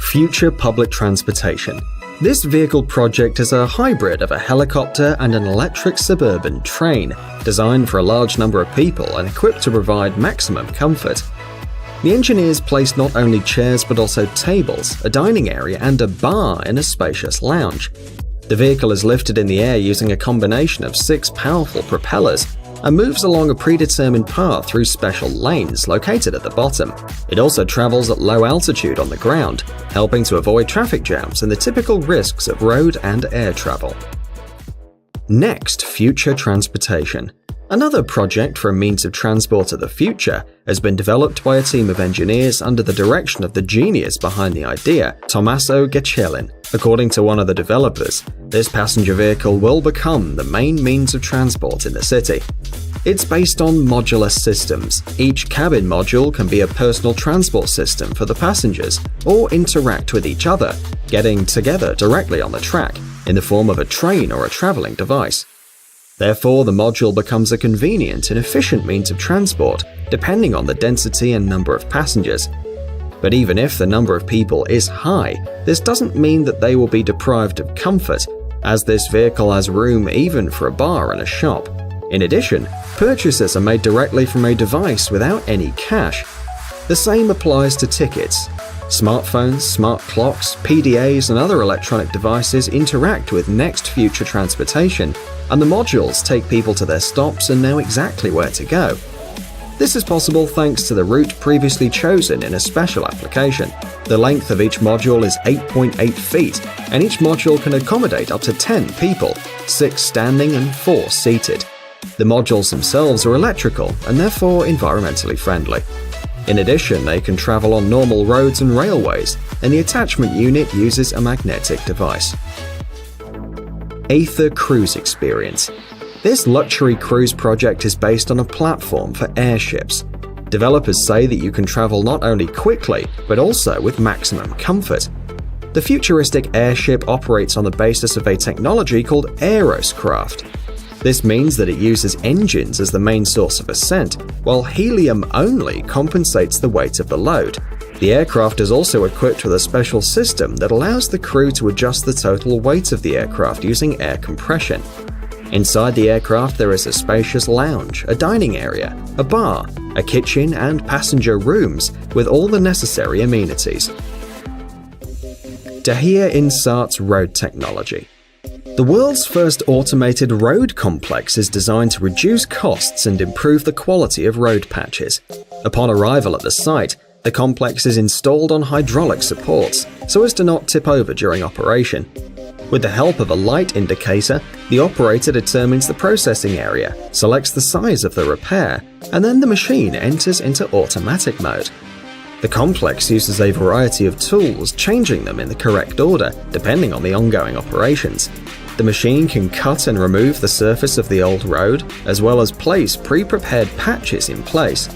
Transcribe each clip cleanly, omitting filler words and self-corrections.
Future public transportation. This vehicle project is a hybrid of a helicopter and an electric suburban train, designed for a large number of people and equipped to provide maximum comfort. The engineers placed not only chairs but also tables, a dining area, and a bar in a spacious lounge. The vehicle is lifted in the air using a combination of 6 powerful propellers and moves along a predetermined path through special lanes located at the bottom. It also travels at low altitude on the ground, helping to avoid traffic jams and the typical risks of road and air travel. Next, future transportation. Another project for a means of transport of the future has been developed by a team of engineers under the direction of the genius behind the idea, Tommaso Gecellin. According to one of the developers, this passenger vehicle will become the main means of transport in the city. It's based on modular systems. Each cabin module can be a personal transport system for the passengers or interact with each other, getting together directly on the track in the form of a train or a traveling device. Therefore, the module becomes a convenient and efficient means of transport, depending on the density and number of passengers. But even if the number of people is high, this doesn't mean that they will be deprived of comfort, as this vehicle has room even for a bar and a shop. In addition, purchases are made directly from a device without any cash. The same applies to tickets. Smartphones, smart clocks, PDAs, and other electronic devices interact with next future transportation, and the modules take people to their stops and know exactly where to go. This is possible thanks to the route previously chosen in a special application. The length of each module is 8.8 feet, and each module can accommodate up to 10 people, 6 standing and 4 seated. The modules themselves are electrical and therefore environmentally friendly. In addition, they can travel on normal roads and railways, and the attachment unit uses a magnetic device. Aether Cruise Experience. This luxury cruise project is based on a platform for airships. Developers say that you can travel not only quickly, but also with maximum comfort. The futuristic airship operates on the basis of a technology called Aeroscraft. This means that it uses engines as the main source of ascent, while helium only compensates the weight of the load. The aircraft is also equipped with a special system that allows the crew to adjust the total weight of the aircraft using air compression. Inside the aircraft there is a spacious lounge, a dining area, a bar, a kitchen, and passenger rooms with all the necessary amenities. Dahia Insaat's road technology. The world's first automated road complex is designed to reduce costs and improve the quality of road patches. Upon arrival at the site, the complex is installed on hydraulic supports so as to not tip over during operation. With the help of a light indicator, the operator determines the processing area, selects the size of the repair, and then the machine enters into automatic mode. The complex uses a variety of tools, changing them in the correct order depending on the ongoing operations. The machine can cut and remove the surface of the old road, as well as place pre-prepared patches in place.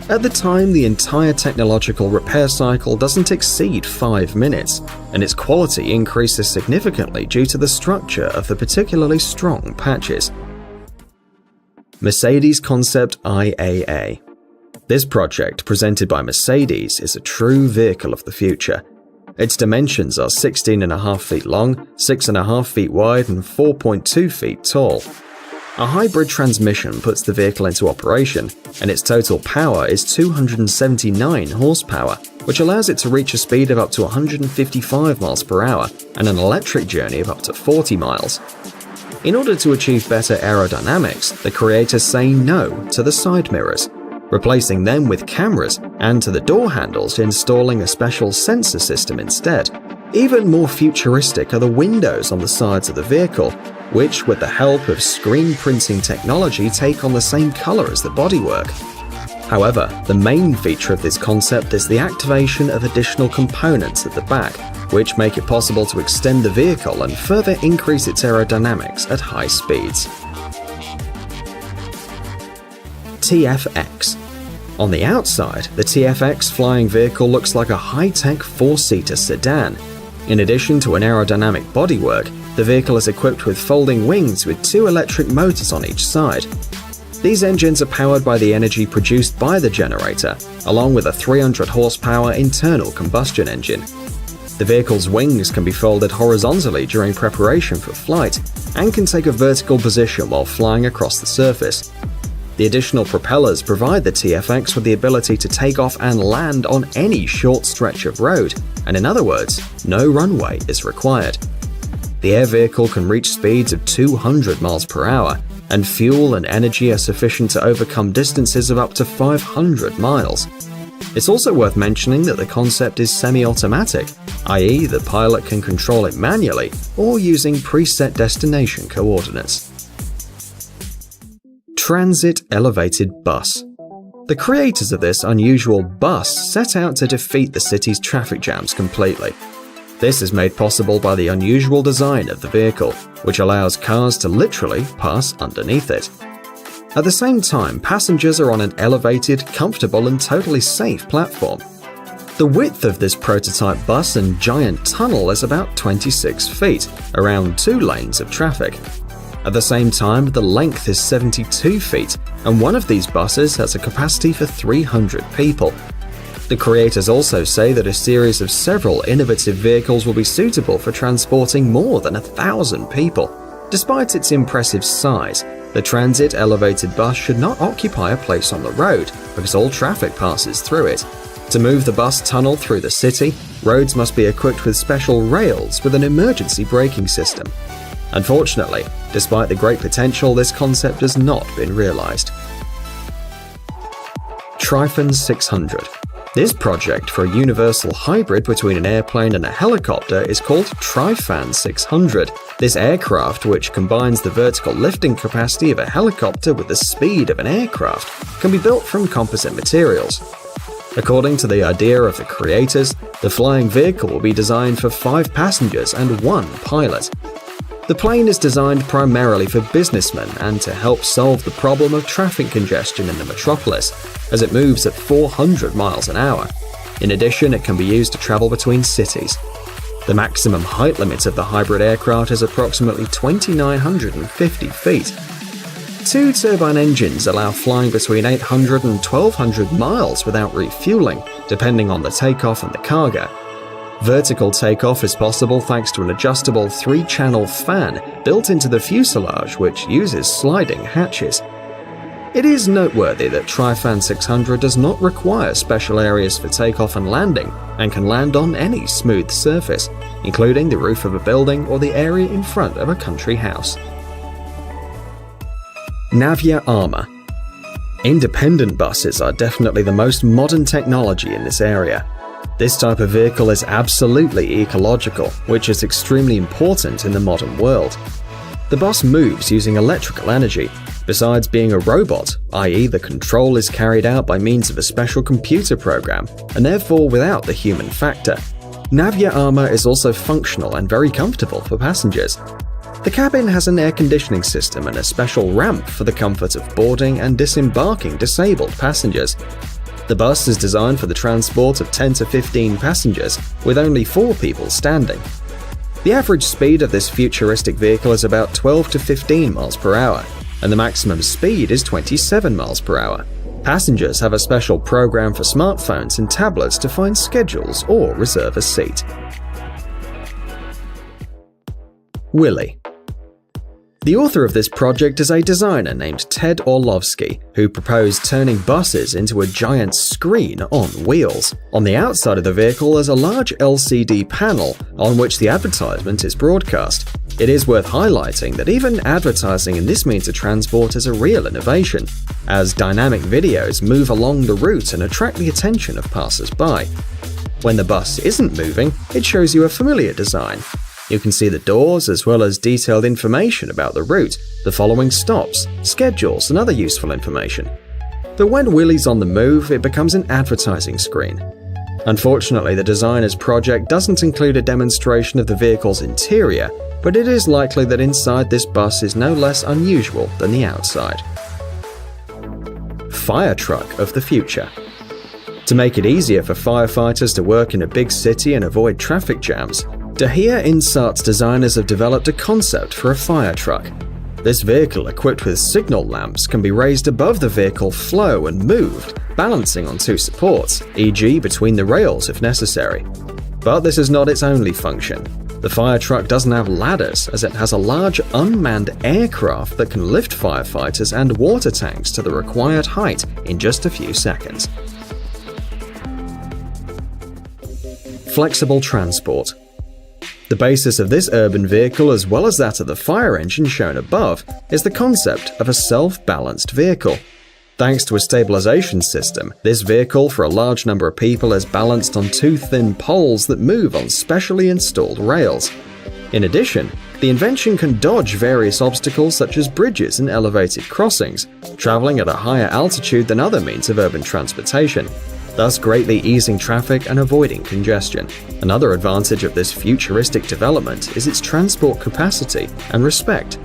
At the time, the entire technological repair cycle doesn't exceed 5 minutes, and its quality increases significantly due to the structure of the particularly strong patches. Mercedes Concept IAA. This project, presented by Mercedes, is a true vehicle of the future. Its dimensions are 16.5 feet long, 6.5 feet wide, and 4.2 feet tall. A hybrid transmission puts the vehicle into operation, and its total power is 279 horsepower, which allows it to reach a speed of up to 155 miles per hour and an electric journey of up to 40 miles. In order to achieve better aerodynamics, the creators say no to the side mirrors, replacing them with cameras, and to the door handles, installing a special sensor system instead. Even more futuristic are the windows on the sides of the vehicle, which, with the help of screen printing technology, take on the same color as the bodywork. However, the main feature of this concept is the activation of additional components at the back, which make it possible to extend the vehicle and further increase its aerodynamics at high speeds. TFX. On the outside, the TFX flying vehicle looks like a high-tech 4-seater sedan. In addition to an aerodynamic bodywork, the vehicle is equipped with folding wings with 2 electric motors on each side. These engines are powered by the energy produced by the generator, along with a 300 horsepower internal combustion engine. The vehicle's wings can be folded horizontally during preparation for flight and can take a vertical position while flying across the surface. The additional propellers provide the TFX with the ability to take off and land on any short stretch of road, and in other words, no runway is required. The air vehicle can reach speeds of 200 miles per hour, and fuel and energy are sufficient to overcome distances of up to 500 miles. It's also worth mentioning that the concept is semi-automatic, i.e. the pilot can control it manually or using preset destination coordinates. Transit Elevated Bus. The creators of this unusual bus set out to defeat the city's traffic jams completely. This is made possible by the unusual design of the vehicle, which allows cars to literally pass underneath it. At the same time, passengers are on an elevated, comfortable and totally safe platform. The width of this prototype bus and giant tunnel is about 26 feet, around 2 lanes of traffic. At the same time, the length is 72 feet, and one of these buses has a capacity for 300 people. The creators also say that a series of several innovative vehicles will be suitable for transporting more than 1,000 people. Despite its impressive size, the Transit Elevated Bus should not occupy a place on the road because all traffic passes through it. To move the bus tunnel through the city, roads must be equipped with special rails with an emergency braking system. Unfortunately, despite the great potential, this concept has not been realized. Tryfan 600. This project for a universal hybrid between an airplane and a helicopter is called Tryfan 600. This aircraft, which combines the vertical lifting capacity of a helicopter with the speed of an aircraft, can be built from composite materials. According to the idea of the creators, the flying vehicle will be designed for 5 passengers and 1 pilot. The plane is designed primarily for businessmen and to help solve the problem of traffic congestion in the metropolis, as it moves at 400 miles an hour. In addition, it can be used to travel between cities. The maximum height limit of the hybrid aircraft is approximately 2,950 feet. 2 turbine engines allow flying between 800 and 1,200 miles without refueling, depending on the takeoff and the cargo. Vertical takeoff is possible thanks to an adjustable 3-channel fan built into the fuselage, which uses sliding hatches. It is noteworthy that Tryfan 600 does not require special areas for takeoff and landing and can land on any smooth surface, including the roof of a building or the area in front of a country house. Navya Armour. Independent buses are definitely the most modern technology in this area. This type of vehicle is absolutely ecological, which is extremely important in the modern world. The bus moves using electrical energy, besides being a robot, i.e. the control is carried out by means of a special computer program, and therefore without the human factor. Navya Armour is also functional and very comfortable for passengers. The cabin has an air conditioning system and a special ramp for the comfort of boarding and disembarking disabled passengers. The bus is designed for the transport of 10 to 15 passengers, with only 4 people standing. The average speed of this futuristic vehicle is about 12 to 15 miles per hour, and the maximum speed is 27 miles per hour. Passengers have a special program for smartphones and tablets to find schedules or reserve a seat. Willy. The author of this project is a designer named Ted Orlovsky, who proposed turning buses into a giant screen on wheels. On the outside of the vehicle is a large LCD panel on which the advertisement is broadcast. It is worth highlighting that even advertising in this means of transport is a real innovation, as dynamic videos move along the route and attract the attention of passers-by. When the bus isn't moving, it shows you a familiar design. You can see the doors as well as detailed information about the route, the following stops, schedules and other useful information. But when Willy's on the move, it becomes an advertising screen. Unfortunately, the designer's project doesn't include a demonstration of the vehicle's interior, but it is likely that inside this bus is no less unusual than the outside. Fire truck of the future. To make it easier for firefighters to work in a big city and avoid traffic jams, Dahia Insart's designers have developed a concept for a fire truck. This vehicle, equipped with signal lamps, can be raised above the vehicle flow and moved, balancing on 2 supports, e.g. between the rails if necessary. But this is not its only function. The fire truck doesn't have ladders, as it has a large unmanned aircraft that can lift firefighters and water tanks to the required height in just a few seconds. Flexible transport. The basis of this urban vehicle, as well as that of the fire engine shown above, is the concept of a self-balanced vehicle. Thanks to a stabilization system, this vehicle for a large number of people is balanced on two thin poles that move on specially installed rails. In addition, the invention can dodge various obstacles such as bridges and elevated crossings, traveling at a higher altitude than other means of urban transportation, thus greatly easing traffic and avoiding congestion. Another advantage of this futuristic development is its transport capacity and respect